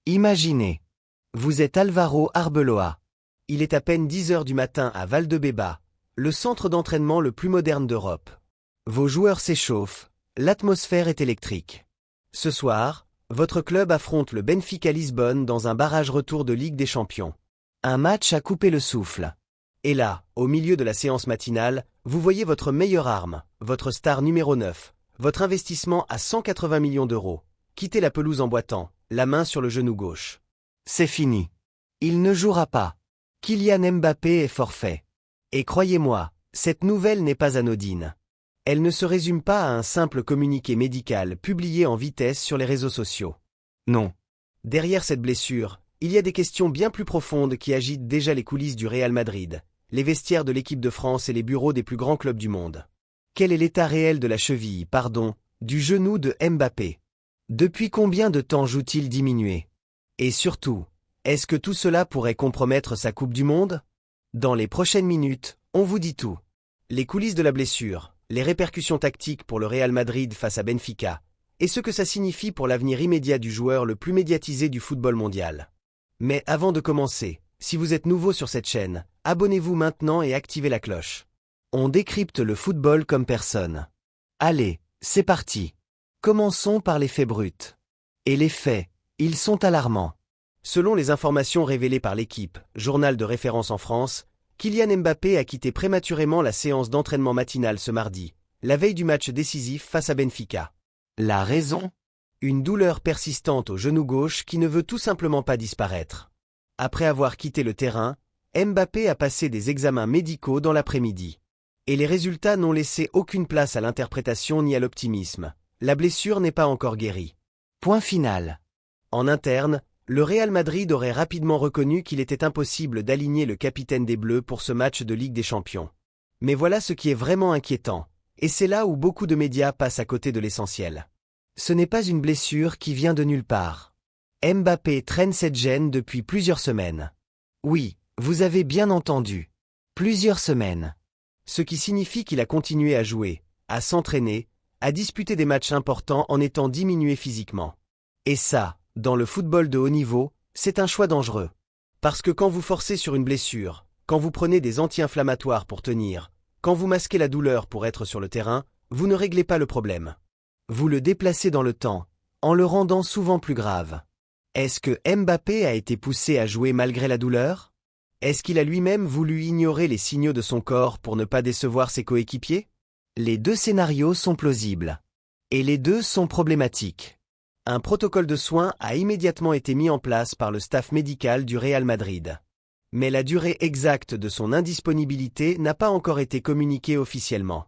Imaginez. Vous êtes Álvaro Arbeloa. Il est à peine 10 heures du matin à Valdebeba, le centre d'entraînement le plus moderne d'Europe. Vos joueurs s'échauffent, l'atmosphère est électrique. Ce soir, votre club affronte le Benfica Lisbonne dans un barrage retour de Ligue des Champions. Un match à couper le souffle. Et là, au milieu de la séance matinale, vous voyez votre meilleure arme, votre star numéro 9, votre investissement à 180 millions d'euros, quitter la pelouse en boitant, la main sur le genou gauche. C'est fini. Il ne jouera pas. Kylian Mbappé est forfait. Et croyez-moi, cette nouvelle n'est pas anodine. Elle ne se résume pas à un simple communiqué médical publié en vitesse sur les réseaux sociaux. Non. Derrière cette blessure, il y a des questions bien plus profondes qui agitent déjà les coulisses du Real Madrid, les vestiaires de l'équipe de France et les bureaux des plus grands clubs du monde. Quel est l'état réel de la cheville, du genou de Mbappé? Depuis combien de temps joue-t-il diminué? Et surtout, est-ce que tout cela pourrait compromettre sa Coupe du Monde? Dans les prochaines minutes, on vous dit tout. Les coulisses de la blessure, les répercussions tactiques pour le Real Madrid face à Benfica, et ce que ça signifie pour l'avenir immédiat du joueur le plus médiatisé du football mondial. Mais avant de commencer, si vous êtes nouveau sur cette chaîne, abonnez-vous maintenant et activez la cloche. On décrypte le football comme personne. Allez, c'est parti. Commençons par les faits bruts. Et les faits, ils sont alarmants. Selon les informations révélées par l'équipe, journal de référence en France, Kylian Mbappé a quitté prématurément la séance d'entraînement matinale ce mardi, la veille du match décisif face à Benfica. La raison? Une douleur persistante au genou gauche qui ne veut tout simplement pas disparaître. Après avoir quitté le terrain, Mbappé a passé des examens médicaux dans l'après-midi. Et les résultats n'ont laissé aucune place à l'interprétation ni à l'optimisme. La blessure n'est pas encore guérie. Point final. En interne, le Real Madrid aurait rapidement reconnu qu'il était impossible d'aligner le capitaine des Bleus pour ce match de Ligue des Champions. Mais voilà ce qui est vraiment inquiétant, et c'est là où beaucoup de médias passent à côté de l'essentiel. Ce n'est pas une blessure qui vient de nulle part. Mbappé traîne cette gêne depuis plusieurs semaines. Oui, vous avez bien entendu. Plusieurs semaines. Ce qui signifie qu'il a continué à jouer, à s'entraîner, à disputer des matchs importants en étant diminué physiquement. Et ça, dans le football de haut niveau, c'est un choix dangereux. Parce que quand vous forcez sur une blessure, quand vous prenez des anti-inflammatoires pour tenir, quand vous masquez la douleur pour être sur le terrain, vous ne réglez pas le problème. Vous le déplacez dans le temps, en le rendant souvent plus grave. Est-ce que Mbappé a été poussé à jouer malgré la douleur? Est-ce qu'il a lui-même voulu ignorer les signaux de son corps pour ne pas décevoir ses coéquipiers? Les deux scénarios sont plausibles. Et les deux sont problématiques. Un protocole de soins a immédiatement été mis en place par le staff médical du Real Madrid. Mais la durée exacte de son indisponibilité n'a pas encore été communiquée officiellement.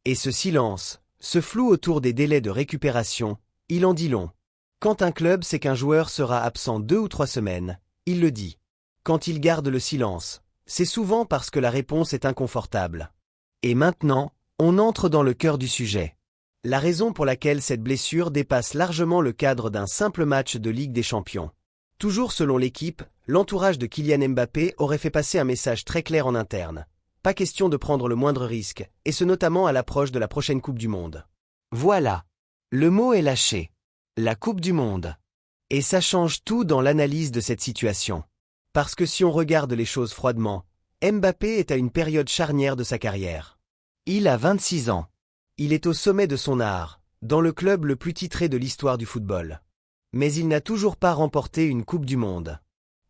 Et ce silence, ce flou autour des délais de récupération, il en dit long. Quand un club sait qu'un joueur sera absent 2 ou 3 semaines, il le dit. Quand il garde le silence, c'est souvent parce que la réponse est inconfortable. Et maintenant, on entre dans le cœur du sujet. La raison pour laquelle cette blessure dépasse largement le cadre d'un simple match de Ligue des Champions. Toujours selon l'équipe, l'entourage de Kylian Mbappé aurait fait passer un message très clair en interne. Pas question de prendre le moindre risque, et ce notamment à l'approche de la prochaine Coupe du Monde. Voilà. Le mot est lâché. La Coupe du Monde. Et ça change tout dans l'analyse de cette situation. Parce que si on regarde les choses froidement, Mbappé est à une période charnière de sa carrière. Il a 26 ans. Il est au sommet de son art, dans le club le plus titré de l'histoire du football. Mais il n'a toujours pas remporté une Coupe du Monde.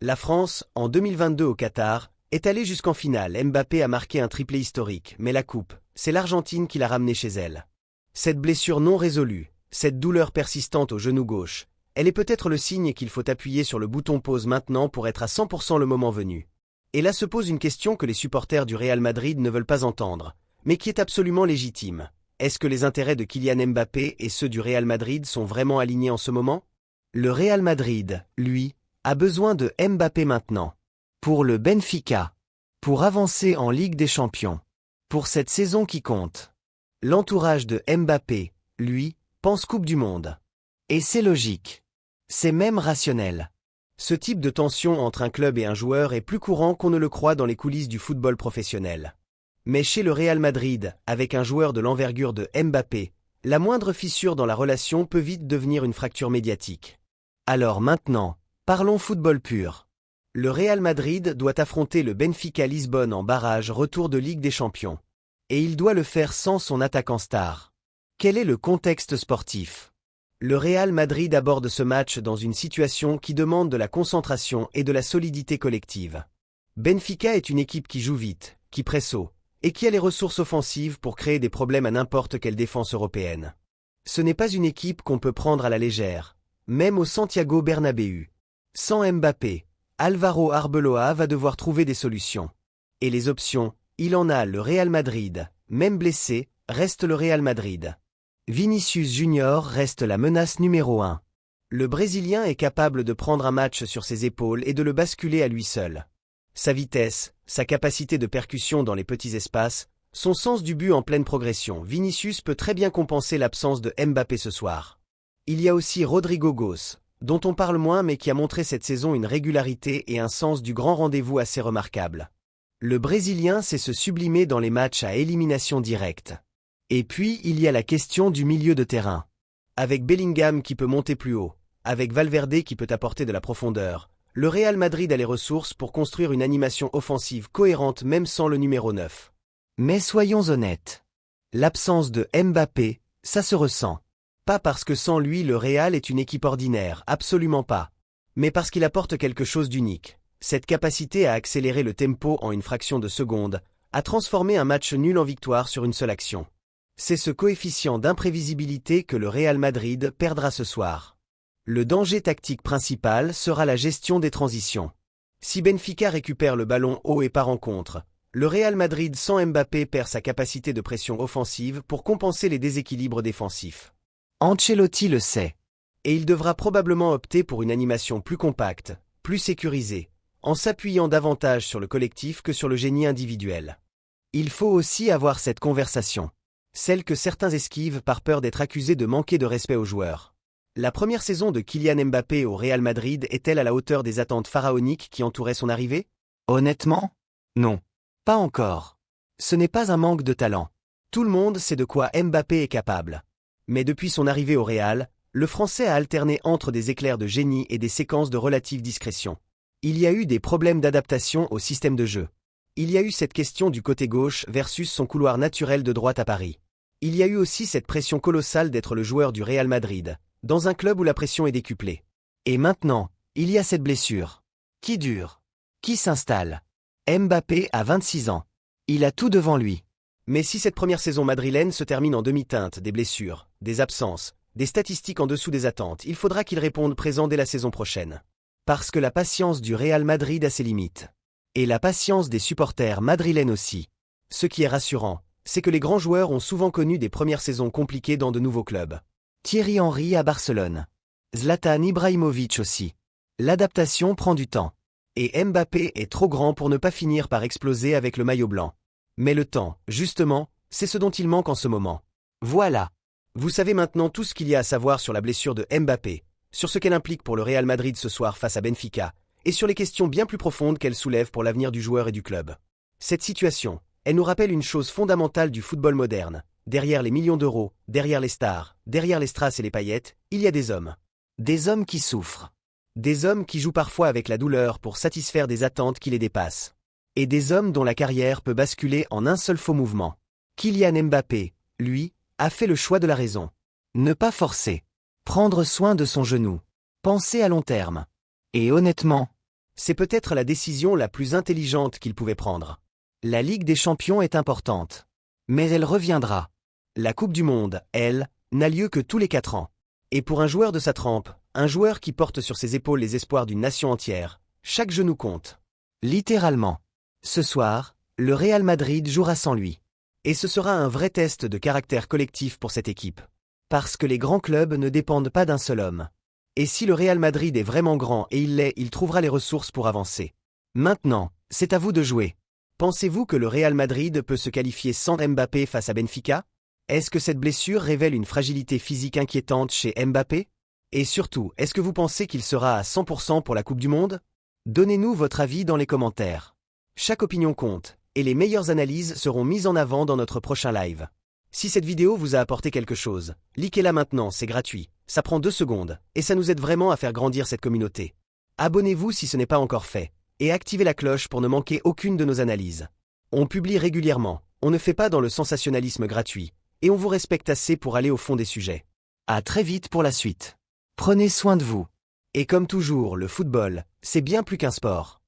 La France, en 2022 au Qatar, est allée jusqu'en finale. Mbappé a marqué un triplé historique, mais la coupe, c'est l'Argentine qui l'a ramené chez elle. Cette blessure non résolue, cette douleur persistante au genou gauche, elle est peut-être le signe qu'il faut appuyer sur le bouton pause maintenant pour être à 100% le moment venu. Et là se pose une question que les supporters du Real Madrid ne veulent pas entendre, mais qui est absolument légitime. Est-ce que les intérêts de Kylian Mbappé et ceux du Real Madrid sont vraiment alignés en ce moment? Le Real Madrid, lui, a besoin de Mbappé maintenant. Pour le Benfica. Pour avancer en Ligue des Champions. Pour cette saison qui compte. L'entourage de Mbappé, lui, pense Coupe du Monde. Et c'est logique. C'est même rationnel. Ce type de tension entre un club et un joueur est plus courant qu'on ne le croit dans les coulisses du football professionnel. Mais chez le Real Madrid, avec un joueur de l'envergure de Mbappé, la moindre fissure dans la relation peut vite devenir une fracture médiatique. Alors maintenant, Parlons football pur. Le Real Madrid doit affronter le Benfica Lisbonne en barrage retour de Ligue des Champions. Et il doit le faire sans son attaquant star. Quel est le contexte sportif? Le Real Madrid aborde ce match dans une situation qui demande de la concentration et de la solidité collective. Benfica est une équipe qui joue vite, qui presse haut, et qui a les ressources offensives pour créer des problèmes à n'importe quelle défense européenne. Ce n'est pas une équipe qu'on peut prendre à la légère, même au Santiago Bernabéu. Sans Mbappé, Álvaro Arbeloa va devoir trouver des solutions. Et les options, il en a. Le Real Madrid, même blessé, reste le Real Madrid. Vinicius Junior reste la menace numéro 1. Le Brésilien est capable de prendre un match sur ses épaules et de le basculer à lui seul. Sa vitesse, sa capacité de percussion dans les petits espaces, son sens du but en pleine progression, Vinicius peut très bien compenser l'absence de Mbappé ce soir. Il y a aussi Rodrigo Goes, dont on parle moins mais qui a montré cette saison une régularité et un sens du grand rendez-vous assez remarquable. Le Brésilien sait se sublimer dans les matchs à élimination directe. Et puis, il y a la question du milieu de terrain. Avec Bellingham qui peut monter plus haut, avec Valverde qui peut apporter de la profondeur, le Real Madrid a les ressources pour construire une animation offensive cohérente même sans le numéro 9. Mais soyons honnêtes. L'absence de Mbappé, ça se ressent. Pas parce que sans lui le Real est une équipe ordinaire, absolument pas. Mais parce qu'il apporte quelque chose d'unique. Cette capacité à accélérer le tempo en une fraction de seconde, à transformer un match nul en victoire sur une seule action. C'est ce coefficient d'imprévisibilité que le Real Madrid perdra ce soir. Le danger tactique principal sera la gestion des transitions. Si Benfica récupère le ballon haut et part en contre, le Real Madrid sans Mbappé perd sa capacité de pression offensive pour compenser les déséquilibres défensifs. Ancelotti le sait. Et il devra probablement opter pour une animation plus compacte, plus sécurisée, en s'appuyant davantage sur le collectif que sur le génie individuel. Il faut aussi avoir cette conversation. Celle que certains esquivent par peur d'être accusés de manquer de respect aux joueurs. La première saison de Kylian Mbappé au Real Madrid est-elle à la hauteur des attentes pharaoniques qui entouraient son arrivée? Honnêtement, non. Pas encore. Ce n'est pas un manque de talent. Tout le monde sait de quoi Mbappé est capable. Mais depuis son arrivée au Real, le Français a alterné entre des éclairs de génie et des séquences de relative discrétion. Il y a eu des problèmes d'adaptation au système de jeu. Il y a eu cette question du côté gauche versus son couloir naturel de droite à Paris. Il y a eu aussi cette pression colossale d'être le joueur du Real Madrid, dans un club où la pression est décuplée. Et maintenant, il y a cette blessure. Qui dure? Qui s'installe? Mbappé a 26 ans. Il a tout devant lui. Mais si cette première saison madrilène se termine en demi-teinte, des blessures, des absences, des statistiques en dessous des attentes, il faudra qu'il réponde présent dès la saison prochaine. Parce que la patience du Real Madrid a ses limites. Et la patience des supporters madrilènes aussi. Ce qui est rassurant, c'est que les grands joueurs ont souvent connu des premières saisons compliquées dans de nouveaux clubs. Thierry Henry à Barcelone. Zlatan Ibrahimovic aussi. L'adaptation prend du temps. Et Mbappé est trop grand pour ne pas finir par exploser avec le maillot blanc. Mais le temps, justement, c'est ce dont il manque en ce moment. Voilà. Vous savez maintenant tout ce qu'il y a à savoir sur la blessure de Mbappé, sur ce qu'elle implique pour le Real Madrid ce soir face à Benfica, et sur les questions bien plus profondes qu'elle soulève pour l'avenir du joueur et du club. Cette situation, elle nous rappelle une chose fondamentale du football moderne. Derrière les millions d'euros, derrière les stars, derrière les strass et les paillettes, il y a des hommes. Des hommes qui souffrent. Des hommes qui jouent parfois avec la douleur pour satisfaire des attentes qui les dépassent. Et des hommes dont la carrière peut basculer en un seul faux mouvement. Kylian Mbappé, lui, a fait le choix de la raison. Ne pas forcer. Prendre soin de son genou. Penser à long terme. Et honnêtement, c'est peut-être la décision la plus intelligente qu'il pouvait prendre. La Ligue des Champions est importante. Mais elle reviendra. La Coupe du Monde, elle, n'a lieu que tous les 4 ans. Et pour un joueur de sa trempe, un joueur qui porte sur ses épaules les espoirs d'une nation entière, chaque genou compte. Littéralement. Ce soir, le Real Madrid jouera sans lui. Et ce sera un vrai test de caractère collectif pour cette équipe. Parce que les grands clubs ne dépendent pas d'un seul homme. Et si le Real Madrid est vraiment grand et il l'est, il trouvera les ressources pour avancer. Maintenant, c'est à vous de jouer. Pensez-vous que le Real Madrid peut se qualifier sans Mbappé face à Benfica? Est-ce que cette blessure révèle une fragilité physique inquiétante chez Mbappé? Et surtout, est-ce que vous pensez qu'il sera à 100% pour la Coupe du Monde? Donnez-nous votre avis dans les commentaires. Chaque opinion compte, et les meilleures analyses seront mises en avant dans notre prochain live. Si cette vidéo vous a apporté quelque chose, likez-la maintenant, c'est gratuit, ça prend 2 secondes, et ça nous aide vraiment à faire grandir cette communauté. Abonnez-vous si ce n'est pas encore fait, et activez la cloche pour ne manquer aucune de nos analyses. On publie régulièrement, on ne fait pas dans le sensationnalisme gratuit, et on vous respecte assez pour aller au fond des sujets. À très vite pour la suite. Prenez soin de vous. Et comme toujours, le football, c'est bien plus qu'un sport.